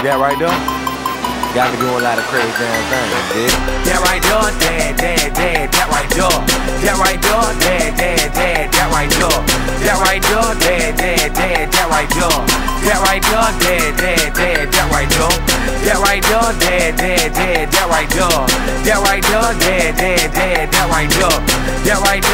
See that right there? Got me doing a lot of crazy damn things, bitch. That right there, that right there. That right there, that right there. That right there, that right there. That right there, that right there. That right there, that right there. That right there, that right there. That right there, that right there. That right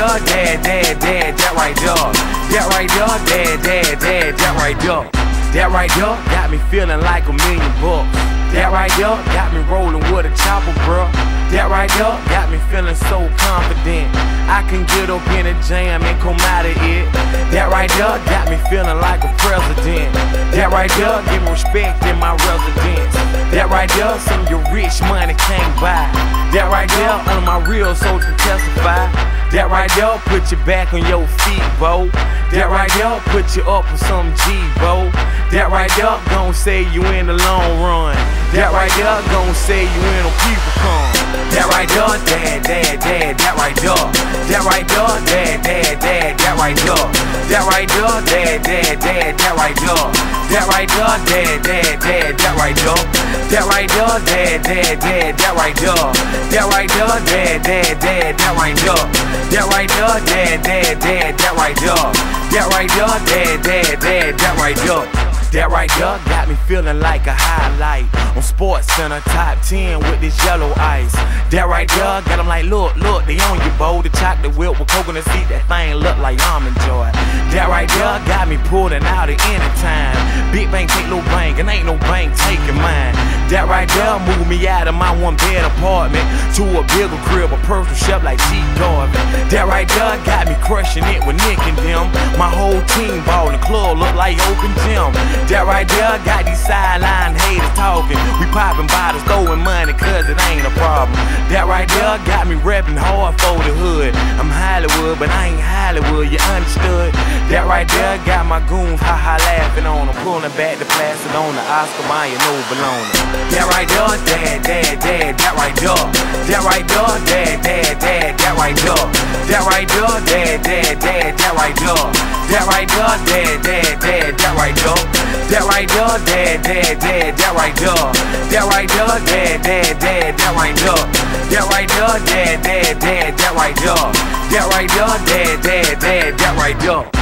there, that right there. That right there got me feeling like $1 million bucks. That right there got me rolling with a chopper, bro. That right there got me feeling so confident. I can get up in a jam and come out of it. That right there got me feeling like a president. That right there give me respect in my residence. That right there some of your rich money can't buy. That right there under my real soul to testify. That right there put you back on your feet, bro. That right there put you up with some G, bro. That right there gon' say you in the long run. That right there gon' say you in a people come. That right there, that right there. That right there, that right there. That right there, that right there. That right there, that right there. That right there, that right there. That right there, that right there. That right there, that right there. That right there, that right there. That right there got me feeling like a highlight on Sports Center top 10 with this yellow ice. That right there got them like, look, they on you, bo. The chocolate whip with coconut seed, that thing look like almond joy. That right there got me pulling out at any time. Big bank take no bank, and ain't no bank taking mine. That right there moved me out of my one-bed apartment to a bigger crib, a personal chef like G. Garvin. That right there got me crushing it with Nick and them. My whole team ball, the club look like open gym. That right there got these sideline haters talking. We popping bottles, throwing money, cause it ain't a problem. That right there got me repping hard for the hood. I'm Hollywood, but I ain't Hollywood, you understood? That right there got my goons ha-ha laughing on them, pulling back the plastic on the Oscar Mayer no baloney. That right there, that right there. That right there, that right there. That right there, that right there. That right there, that right there. That right there, that right there. That right there, that right there. That right there, that right there. That right there, that right there.